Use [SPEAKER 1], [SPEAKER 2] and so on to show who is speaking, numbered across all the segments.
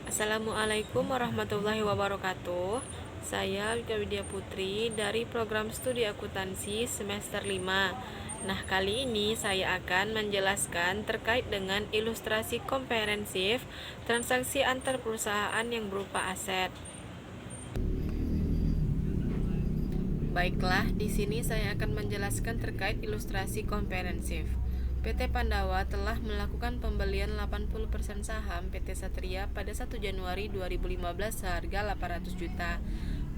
[SPEAKER 1] Assalamualaikum warahmatullahi wabarakatuh. Saya Wika Widya Putri dari program studi akuntansi semester 5. Nah, kali ini saya akan menjelaskan terkait dengan ilustrasi komprehensif transaksi antar perusahaan yang berupa aset. Baiklah, di sini saya akan menjelaskan terkait ilustrasi komprehensif. PT Pandawa telah melakukan pembelian 80% saham PT Satria pada 1 Januari 2015 seharga 800 juta.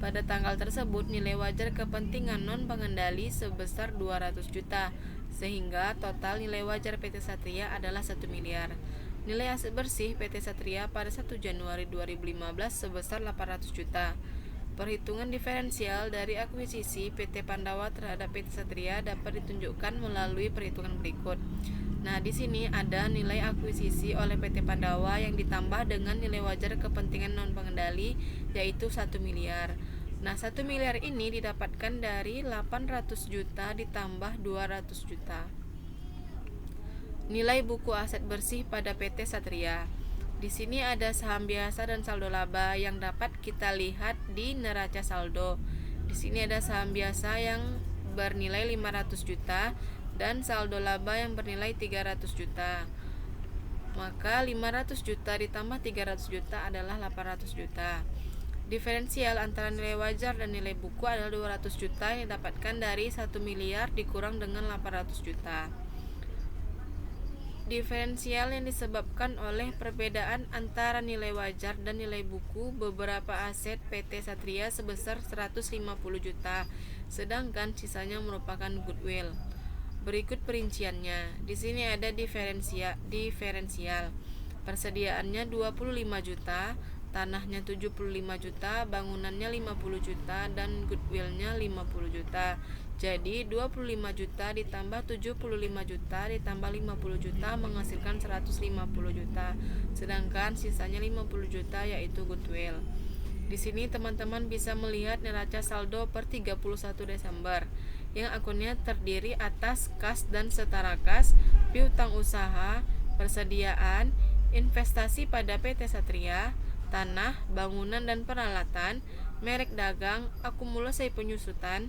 [SPEAKER 1] Pada tanggal tersebut, nilai wajar kepentingan non-pengendali sebesar 200 juta, sehingga total nilai wajar PT Satria adalah 1 miliar. Nilai aset bersih PT Satria pada 1 Januari 2015 sebesar 800 juta. Perhitungan diferensial dari akuisisi PT Pandawa terhadap PT Satria dapat ditunjukkan melalui perhitungan berikut. Nah, di sini ada nilai akuisisi oleh PT Pandawa yang ditambah dengan nilai wajar kepentingan non-pengendali, yaitu 1 miliar. Nah, 1 miliar ini didapatkan dari 800 juta ditambah 200 juta. Nilai buku aset bersih pada PT Satria. Di sini ada saham biasa dan saldo laba yang dapat kita lihat di neraca saldo. Di sini ada saham biasa yang bernilai 500 juta dan saldo laba yang bernilai 300 juta. Maka 500 juta ditambah 300 juta adalah 800 juta. Diferensial antara nilai wajar dan nilai buku adalah 200 juta yang didapatkan dari 1 miliar dikurang dengan 800 juta. Diferensial yang disebabkan oleh perbedaan antara nilai wajar dan nilai buku beberapa aset PT Satria sebesar 150 juta, sedangkan sisanya merupakan goodwill. Berikut perinciannya. Di sini ada diferensial. Persediaannya 25 juta, tanahnya 75 juta, bangunannya 50 juta, dan goodwillnya 50 juta. Jadi 25 juta ditambah 75 juta ditambah 50 juta menghasilkan 150 juta. Sedangkan sisanya 50 juta yaitu goodwill. Di sini teman-teman bisa melihat neraca saldo per 31 Desember yang akunnya terdiri atas kas dan setara kas, piutang usaha, persediaan, investasi pada PT Satria, tanah, bangunan dan peralatan, merek dagang, akumulasi penyusutan,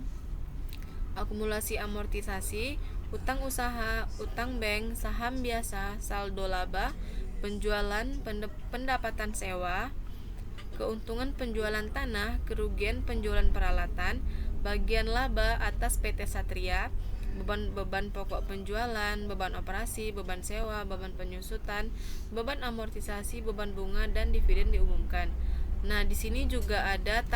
[SPEAKER 1] akumulasi amortisasi, utang usaha, utang bank, saham biasa, saldo laba, penjualan, pendapatan sewa, keuntungan penjualan tanah, kerugian penjualan peralatan, bagian laba atas PT Satria, beban pokok penjualan, beban operasi, beban sewa, beban penyusutan, beban amortisasi, beban bunga, dan dividen diumumkan. Nah, di sini juga ada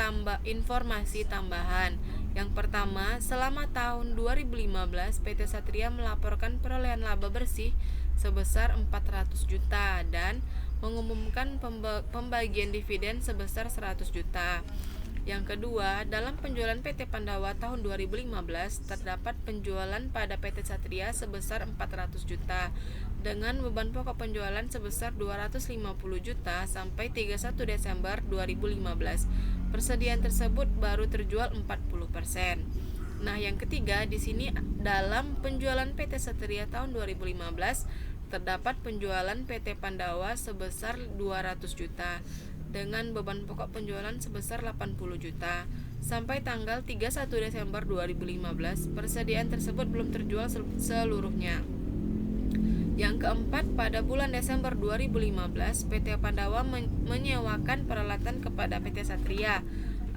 [SPEAKER 1] informasi tambahan. Yang pertama, selama tahun 2015 PT Satria melaporkan perolehan laba bersih sebesar 400 juta dan mengumumkan pembagian dividen sebesar 100 juta. Yang kedua, dalam penjualan PT Pandawa tahun 2015 terdapat penjualan pada PT Satria sebesar 400 juta dengan beban pokok penjualan sebesar 250 juta sampai 31 Desember 2015. Persediaan tersebut baru terjual 40%. Nah, yang ketiga, di sini dalam penjualan PT Satria tahun 2015 terdapat penjualan PT Pandawa sebesar 200 juta dengan beban pokok penjualan sebesar 80 juta. Sampai tanggal 31 Desember 2015, persediaan tersebut belum terjual seluruhnya. Yang keempat, pada bulan Desember 2015, PT Pandawa menyewakan peralatan kepada PT Satria.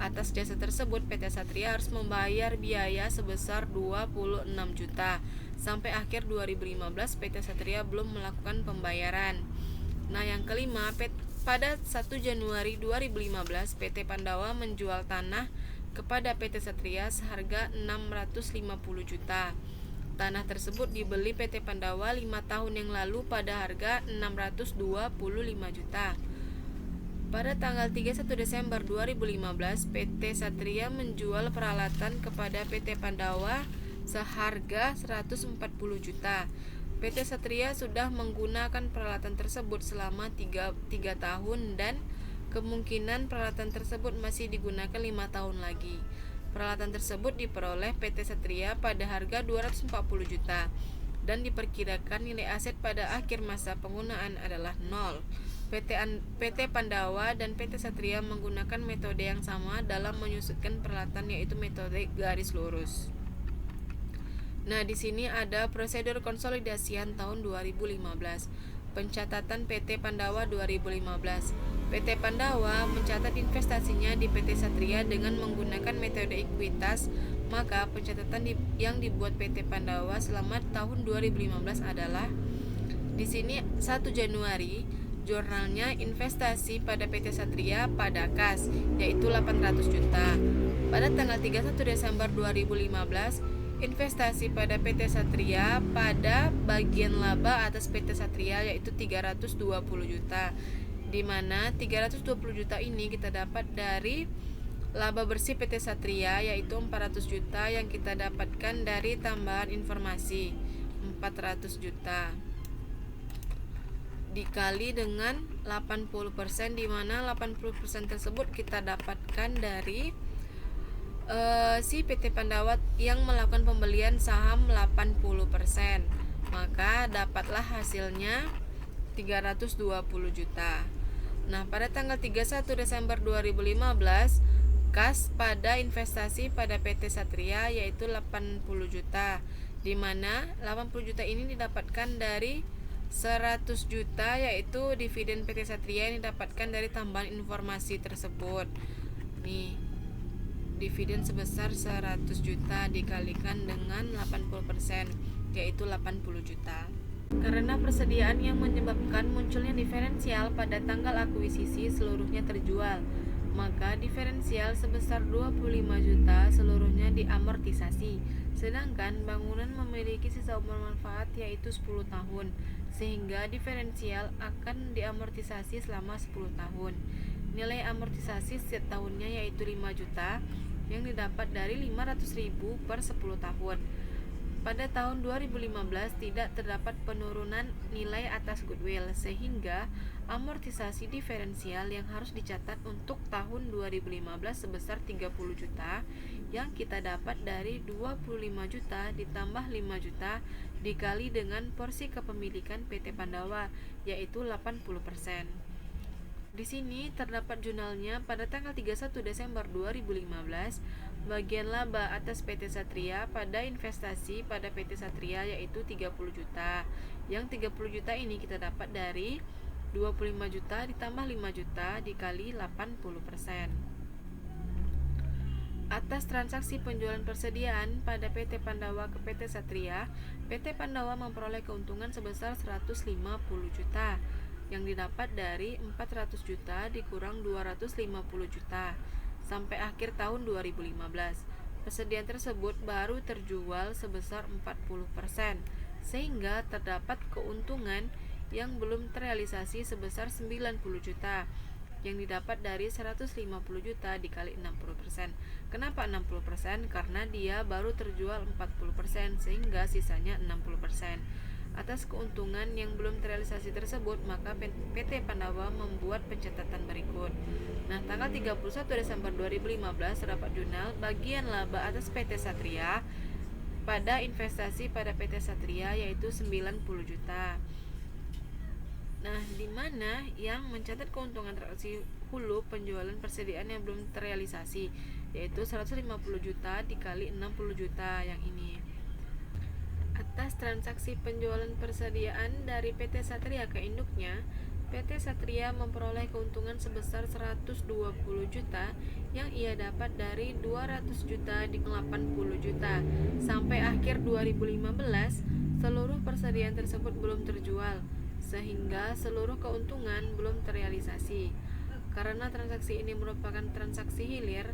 [SPEAKER 1] Atas jasa tersebut, PT Satria harus membayar biaya sebesar 26 juta. Sampai akhir 2015, PT Satria belum melakukan pembayaran. Nah, yang kelima, pada 1 Januari 2015, PT Pandawa menjual tanah kepada PT Satria seharga 650 juta. Tanah tersebut dibeli PT Pandawa 5 tahun yang lalu pada harga 625 juta. Pada tanggal 31 Desember 2015, PT Satria menjual peralatan kepada PT Pandawa seharga 140 juta. PT Satria sudah menggunakan peralatan tersebut selama 3 tahun dan kemungkinan peralatan tersebut masih digunakan 5 tahun lagi. Peralatan tersebut diperoleh PT Satria pada harga 240 juta dan diperkirakan nilai aset pada akhir masa penggunaan adalah 0. PT Pandawa dan PT Satria menggunakan metode yang sama dalam menyusutkan peralatan, yaitu metode garis lurus. Nah, di sini ada prosedur konsolidasian tahun 2015. Pencatatan PT Pandawa 2015. PT Pandawa mencatat investasinya di PT Satria dengan menggunakan metode ekuitas. Maka pencatatan yang dibuat PT Pandawa selama tahun 2015 adalah di sini 1 Januari jurnalnya investasi pada PT Satria pada kas, yaitu 800 juta. Pada tanggal 31 Desember 2015, investasi pada PT Satria pada bagian laba atas PT Satria yaitu 320 juta. Di mana 320 juta ini kita dapat dari laba bersih PT Satria yaitu 400 juta yang kita dapatkan dari tambahan informasi 400 juta. Dikali dengan 80%, di mana 80% tersebut kita dapatkan dari si PT Pandawa yang melakukan pembelian saham 80%. Maka dapatlah hasilnya 320 juta. Nah, pada tanggal 31 Desember 2015, kas pada investasi pada PT Satria yaitu 80 juta, di mana 80 juta ini didapatkan dari 100 juta yaitu dividen PT Satria yang didapatkan dari tambahan informasi tersebut. Nih, dividen sebesar 100 juta dikalikan dengan 80% yaitu 80 juta. Karena persediaan yang menyebabkan munculnya diferensial pada tanggal akuisisi seluruhnya terjual, maka diferensial sebesar 25 juta seluruhnya diamortisasi. Sedangkan bangunan memiliki sisa umur manfaat yaitu 10 tahun, sehingga diferensial akan diamortisasi selama 10 tahun. Nilai amortisasi setiap tahunnya yaitu 5 juta yang didapat dari 500.000 per 10 tahun. Pada tahun 2015 tidak terdapat penurunan nilai atas goodwill, sehingga amortisasi diferensial yang harus dicatat untuk tahun 2015 sebesar 30 juta yang kita dapat dari 25 juta ditambah 5 juta dikali dengan porsi kepemilikan PT Pandawa yaitu 80%. Di sini terdapat jurnalnya pada tanggal 31 Desember 2015. Bagian laba atas PT Satria pada investasi pada PT Satria yaitu 30 juta. Yang 30 juta ini kita dapat dari 25 juta ditambah 5 juta dikali 80%. Atas transaksi penjualan persediaan pada PT Pandawa ke PT Satria, PT Pandawa memperoleh keuntungan sebesar 150 juta yang didapat dari 400 juta dikurang 250 juta sampai akhir tahun 2015. Persediaan tersebut baru terjual sebesar 40%, sehingga terdapat keuntungan yang belum terrealisasi sebesar 90 juta yang didapat dari 150 juta dikali 60%. Kenapa 60%? Karena dia baru terjual 40%, sehingga sisanya 60%. Atas keuntungan yang belum terrealisasi tersebut, maka PT Pandawa membuat pencatatan berikut. Nah, tanggal 31 Desember 2015 terdapat jurnal bagian laba atas PT Satria pada investasi pada PT Satria yaitu 90 juta. Nah, di mana yang mencatat keuntungan transaksi hulu penjualan persediaan yang belum terrealisasi yaitu 150 juta dikali 60 juta yang ini. Atas transaksi penjualan persediaan dari PT Satria ke induknya, PT Satria memperoleh keuntungan sebesar 120 juta yang ia dapat dari 200 juta di 80 juta. Sampai akhir 2015, seluruh persediaan tersebut belum terjual, sehingga seluruh keuntungan belum terrealisasi. Karena transaksi ini merupakan transaksi hilir,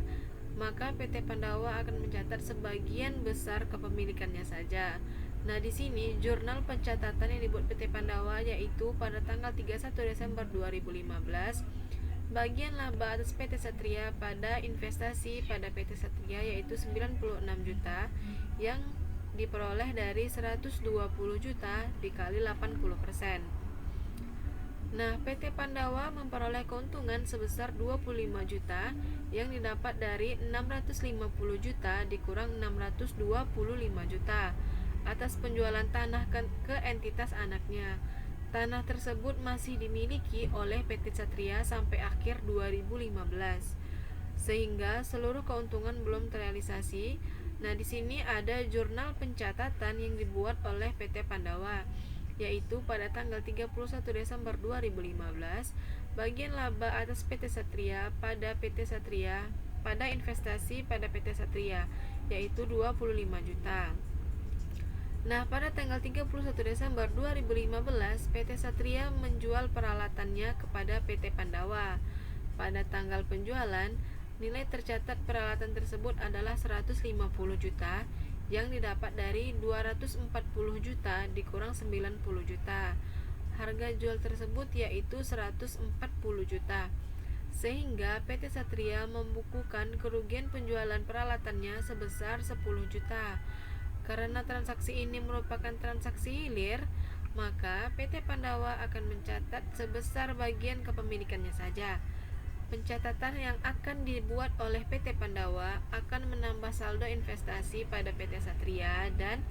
[SPEAKER 1] maka PT Pandawa akan mencatat sebagian besar kepemilikannya saja. Nah, di sini jurnal pencatatan yang dibuat PT Pandawa yaitu pada tanggal 31 Desember 2015, bagian laba atas PT Satria pada investasi pada PT Satria yaitu 96 juta yang diperoleh dari 120 juta dikali 80%. Nah, PT Pandawa memperoleh keuntungan sebesar 25 juta yang didapat dari 650 juta dikurang 625 juta atas penjualan tanah ke entitas anaknya. Tanah tersebut masih dimiliki oleh PT Satria sampai akhir 2015, sehingga seluruh keuntungan belum terrealisasi. Nah, di sini ada jurnal pencatatan yang dibuat oleh PT Pandawa, yaitu pada tanggal 31 Desember 2015, bagian laba atas PT Satria pada investasi pada PT Satria, yaitu 25 juta. Nah, pada tanggal 31 Desember 2015, PT Satria menjual peralatannya kepada PT Pandawa. Pada tanggal penjualan, nilai tercatat peralatan tersebut adalah 150 juta yang didapat dari 240 juta dikurang 90 juta. Harga jual tersebut yaitu 140 juta. Sehingga PT Satria membukukan kerugian penjualan peralatannya sebesar 10 juta. Karena transaksi ini merupakan transaksi hilir, maka PT Pandawa akan mencatat sebesar bagian kepemilikannya saja. Pencatatan yang akan dibuat oleh PT Pandawa akan menambah saldo investasi pada PT Satria dan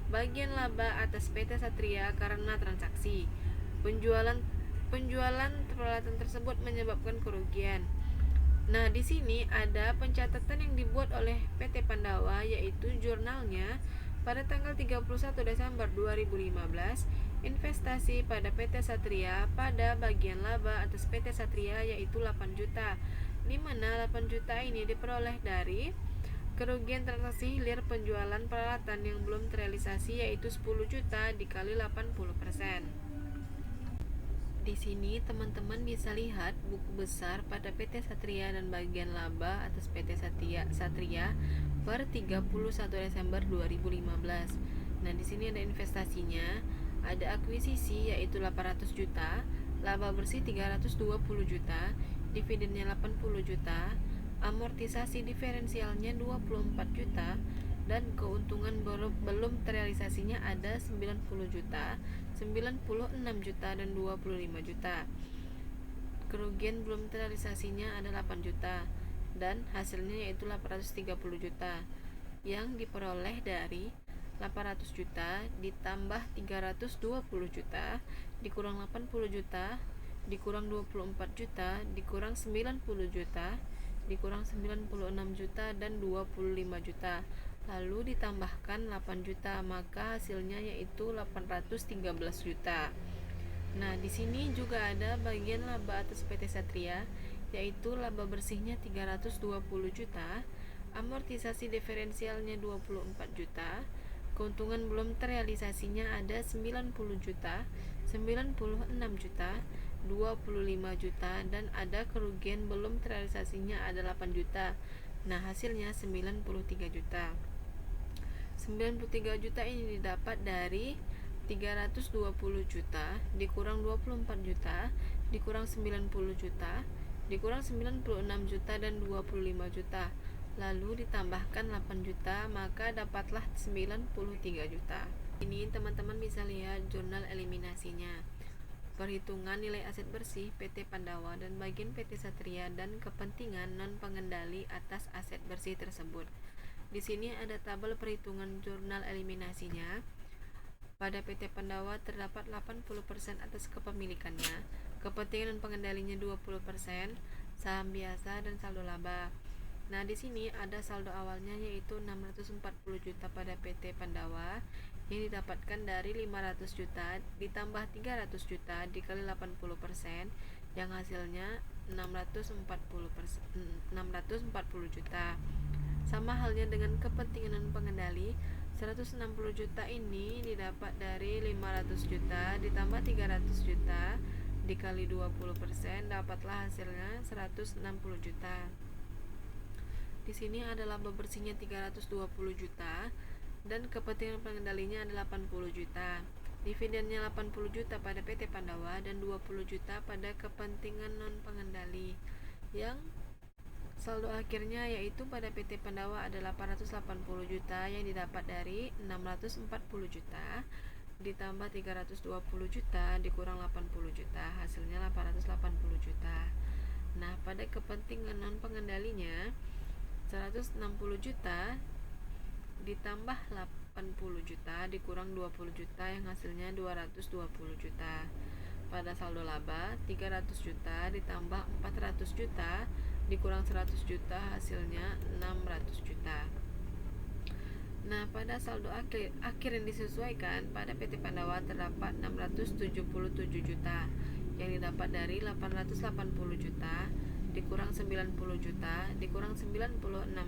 [SPEAKER 1] bagian laba atas PT Satria karena transaksi. Penjualan penjualan peralatan tersebut menyebabkan kerugian. Nah, di sini ada pencatatan yang dibuat oleh PT Pandawa, yaitu jurnalnya pada tanggal 31 Desember 2015, investasi pada PT Satria pada bagian laba atas PT Satria yaitu 8 juta, di mana 8 juta ini diperoleh dari kerugian transaksi hilir penjualan peralatan yang belum terrealisasi yaitu 10 juta dikali 80%. Di sini teman-teman bisa lihat buku besar pada PT Satria dan bagian laba atas PT Satria per 31 Desember 2015. Nah, di sini ada investasinya, ada akuisisi yaitu 800 juta, laba bersih 320 juta, dividennya 80 juta, amortisasi diferensialnya 24 juta, dan keuntungan belum terrealisasinya ada 90 juta, 96 juta, dan 25 juta. Kerugian belum terrealisasinya ada 8 juta dan hasilnya yaitu 830 juta yang diperoleh dari 800 juta ditambah 320 juta dikurang 80 juta dikurang 24 juta dikurang 90 juta dikurang 96 juta dan 25 juta, lalu ditambahkan 8 juta, maka hasilnya yaitu 813 juta. Nah, di sini juga ada bagian laba atas PT Satria, yaitu laba bersihnya 320 juta, amortisasi diferensialnya 24 juta, keuntungan belum terrealisasinya ada 90 juta, 96 juta, 25 juta, dan ada kerugian belum terrealisasinya ada 8 juta. Nah, hasilnya 93 juta. 93 juta ini didapat dari 320 juta dikurang 24 juta dikurang 90 juta dikurang 96 juta dan 25 juta, lalu ditambahkan 8 juta, maka dapatlah 93 juta. Ini teman-teman bisa lihat jurnal eliminasinya, perhitungan nilai aset bersih PT Pandawa dan bagian PT Satria dan kepentingan non pengendali atas aset bersih tersebut. Di sini ada tabel perhitungan jurnal eliminasinya. Pada PT Pandawa terdapat 80% atas kepemilikannya, kepentingan dan pengendalinya 20%, saham biasa, dan saldo laba. Nah, di sini ada saldo awalnya yaitu 640 juta pada PT Pandawa yang didapatkan dari 500 juta ditambah 300 juta dikali 80% yang hasilnya 640 juta. Sama halnya dengan kepentingan dan pengendali, 160 juta ini didapat dari 500 juta ditambah 300 juta dikali 20%, dapatlah hasilnya 160 juta. Di sini ada laba bersihnya 320 juta dan kepentingan pengendalinya ada 80 juta. Dividennya 80 juta pada PT Pandawa dan 20 juta pada kepentingan non pengendali. Yang saldo akhirnya yaitu pada PT Pandawa ada 880 juta yang didapat dari 640 juta ditambah 320 juta dikurang 80 juta, hasilnya 880 juta. Nah, pada kepentingan non pengendalinya 160 juta ditambah juta dikurang 20 juta yang hasilnya 220 juta. Pada saldo laba 300 juta ditambah 400 juta dikurang 100 juta hasilnya 600 juta. Nah, pada saldo akhir yang disesuaikan pada PT Pandawa terdapat 677 juta yang didapat dari 880 juta dikurang 90 juta dikurang 96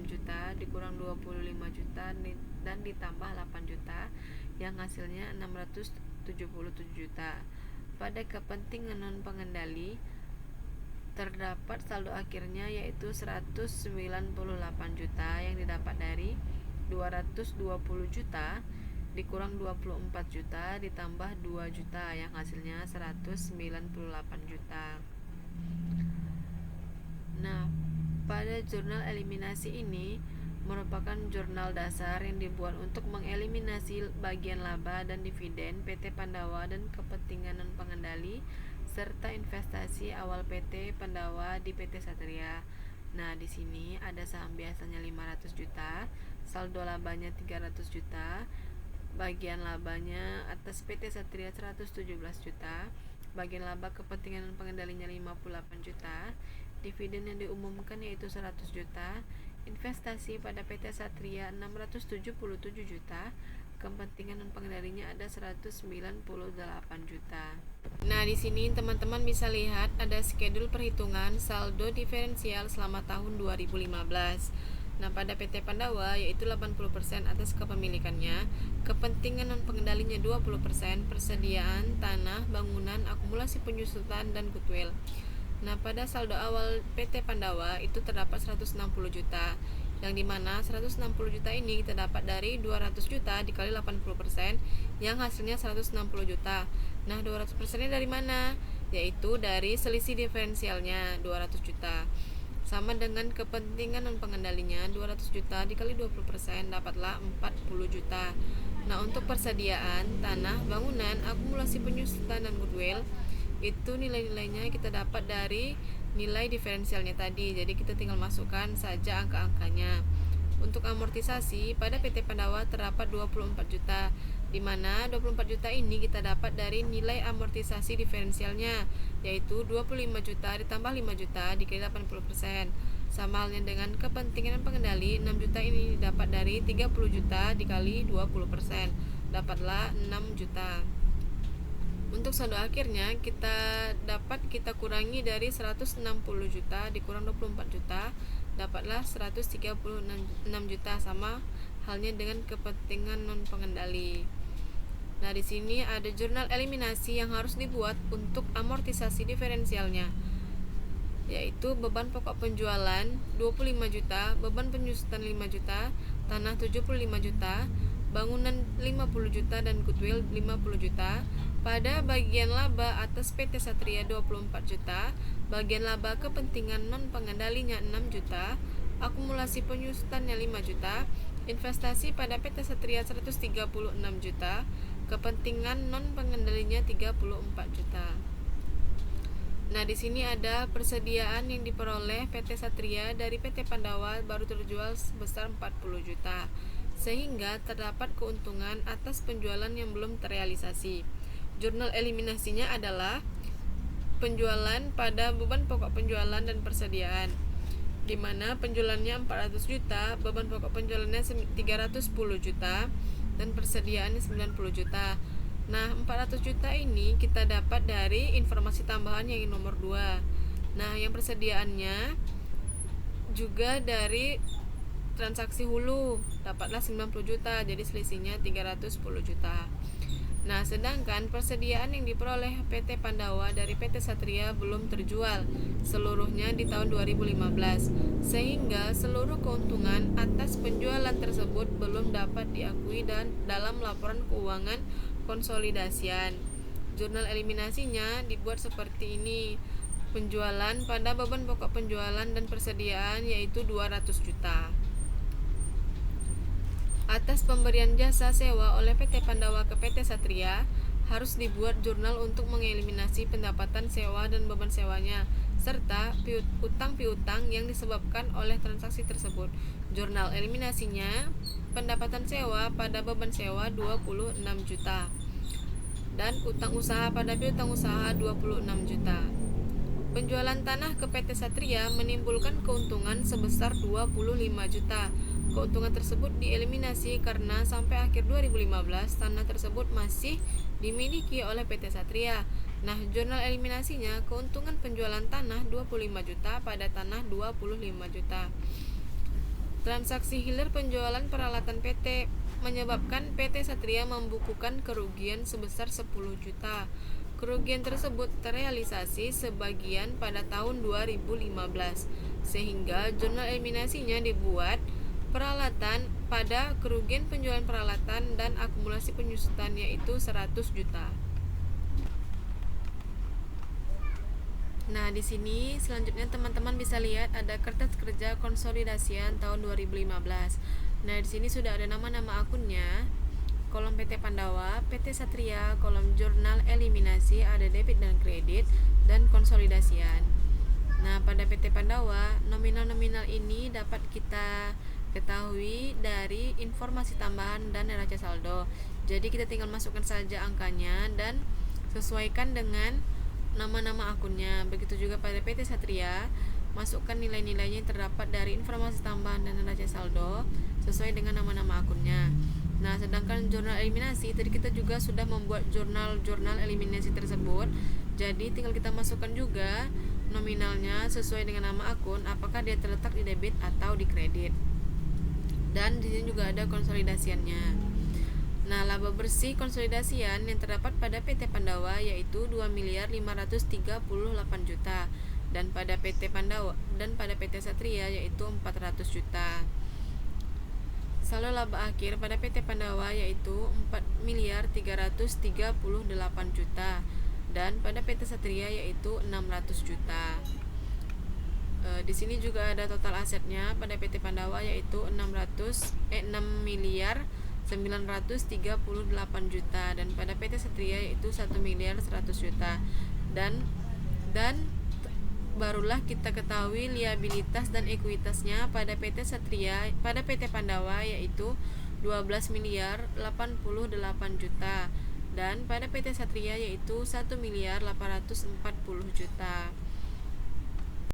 [SPEAKER 1] juta dikurang 25 juta dan ditambah 8 juta yang hasilnya 677 juta. Pada kepentingan non pengendali terdapat saldo akhirnya yaitu 198 juta yang didapat dari 220 juta dikurang 24 juta ditambah 2 juta yang hasilnya 198 juta. Nah, pada jurnal eliminasi ini merupakan jurnal dasar yang dibuat untuk mengeliminasi bagian laba dan dividen PT Pandawa dan kepentingan non pengendali serta investasi awal PT Pandawa di PT Satria. Nah, di sini ada saham biasanya 500 juta, saldo labanya 300 juta, bagian labanya atas PT Satria 117 juta, bagian laba kepentingan dan pengendalinya 58 juta, dividen yang diumumkan yaitu 100 juta, investasi pada PT Satria 677 juta, kepentingan dan pengendalinya ada 198 juta. Nah, di sini teman-teman bisa lihat ada schedule perhitungan saldo diferensial selama tahun 2015. Nah, pada PT Pandawa yaitu 80% atas kepemilikannya, kepentingan non pengendalinya 20%, persediaan tanah, bangunan, akumulasi penyusutan dan goodwill. Nah, pada saldo awal PT Pandawa itu terdapat 160 juta, yang dimana 160 juta ini kita dapat dari 200 juta dikali 80% yang hasilnya 160 juta. Nah, 200% nya dari mana? Yaitu dari selisih diferensialnya 200 juta. Sama dengan kepentingan non pengendalinya 200 juta dikali 20% dapatlah 40 juta. Nah, untuk persediaan tanah, bangunan, akumulasi penyusutan dan goodwill itu nilai-nilainya kita dapat dari nilai diferensialnya tadi. Jadi kita tinggal masukkan saja angka-angkanya. Untuk amortisasi pada PT Pandawa terdapat 24 juta, di mana 24 juta ini kita dapat dari nilai amortisasi diferensialnya yaitu 25 juta ditambah 5 juta dikali 80%. Sama halnya dengan kepentingan pengendali, 6 juta ini didapat dari 30 juta dikali 20%, dapatlah 6 juta. Untuk saldo akhirnya kita kurangi dari 160 juta dikurang 24 juta, dapatlah 136 juta, sama halnya dengan kepentingan non pengendali. Nah, di sini ada jurnal eliminasi yang harus dibuat untuk amortisasi diferensialnya, yaitu beban pokok penjualan 25 juta, beban penyusutan 5 juta, tanah 75 juta, bangunan 50 juta dan goodwill 50 juta. Pada bagian laba atas PT Satria 24 juta, bagian laba kepentingan non pengendalinya 6 juta, akumulasi penyusutannya 5 juta, investasi pada PT Satria 136 juta, kepentingan non pengendalinya 34 juta. Nah, di sini ada persediaan yang diperoleh PT Satria dari PT Pandawa baru terjual sebesar 40 juta, sehingga terdapat keuntungan atas penjualan yang belum terrealisasi. Jurnal eliminasinya adalah penjualan pada beban pokok penjualan dan persediaan, di mana penjualannya 400 juta, beban pokok penjualannya 310 juta, dan persediaannya 90 juta. Nah, 400 juta ini kita dapat dari informasi tambahan yang nomor 2. Nah, yang persediaannya juga dari transaksi hulu, dapatlah 90 juta, jadi selisihnya 310 juta. Nah, sedangkan persediaan yang diperoleh PT Pandawa dari PT Satria belum terjual seluruhnya di tahun 2015, sehingga seluruh keuntungan atas penjualan tersebut belum dapat diakui dan dalam laporan keuangan konsolidasian. Jurnal eliminasinya dibuat seperti ini. Penjualan pada beban pokok penjualan dan persediaan yaitu 200 juta. Atas pemberian jasa sewa oleh PT Pandawa ke PT Satria, harus dibuat jurnal untuk mengeliminasi pendapatan sewa dan beban sewanya, serta utang piutang yang disebabkan oleh transaksi tersebut. Jurnal eliminasinya, pendapatan sewa pada beban sewa 26 juta dan utang usaha pada piutang usaha 26 juta. Penjualan tanah ke PT Satria menimbulkan keuntungan sebesar 25 juta. Keuntungan tersebut dieliminasi karena sampai akhir 2015 tanah tersebut masih dimiliki oleh PT Satria. Nah, jurnal eliminasinya, keuntungan penjualan tanah 25 juta pada tanah 25 juta. Transaksi hilir penjualan peralatan PT menyebabkan PT Satria membukukan kerugian sebesar 10 juta. Kerugian tersebut terrealisasi sebagian pada tahun 2015, sehingga jurnal eliminasinya dibuat peralatan pada kerugian penjualan peralatan dan akumulasi penyusutan yaitu 100 juta. Nah, di sini selanjutnya teman-teman bisa lihat ada kertas kerja konsolidasian tahun 2015. Nah, di sini sudah ada nama-nama akunnya. Kolom PT Pandawa, PT Satria, kolom jurnal eliminasi ada debit dan kredit dan konsolidasian. Nah, pada PT Pandawa, nominal-nominal ini dapat kita ketahui dari informasi tambahan dan neraca saldo. Jadi kita tinggal masukkan saja angkanya dan sesuaikan dengan nama-nama akunnya. Begitu juga pada PT Satria, masukkan nilai-nilainya yang terdapat dari informasi tambahan dan neraca saldo sesuai dengan nama-nama akunnya. Nah, sedangkan jurnal eliminasi tadi kita juga sudah membuat jurnal eliminasi tersebut. Jadi tinggal kita masukkan juga nominalnya sesuai dengan nama akun, apakah dia terletak di debit atau di kredit. Dan di sini juga ada konsolidasiannya. Nah, laba bersih konsolidasian yang terdapat pada PT Pandawa yaitu 2.538 juta dan pada PT Pandawa dan pada PT Satria yaitu 400 juta. Saldo laba akhir pada PT Pandawa yaitu 4.338 juta dan pada PT Satria yaitu 600 juta. Di sini juga ada total asetnya pada PT Pandawa yaitu 6.938 juta dan pada PT Satria yaitu 1.100 juta dan barulah kita ketahui liabilitas dan ekuitasnya pada PT Satria, pada PT Pandawa yaitu 12.088 juta dan pada PT Satria yaitu 1.840 juta.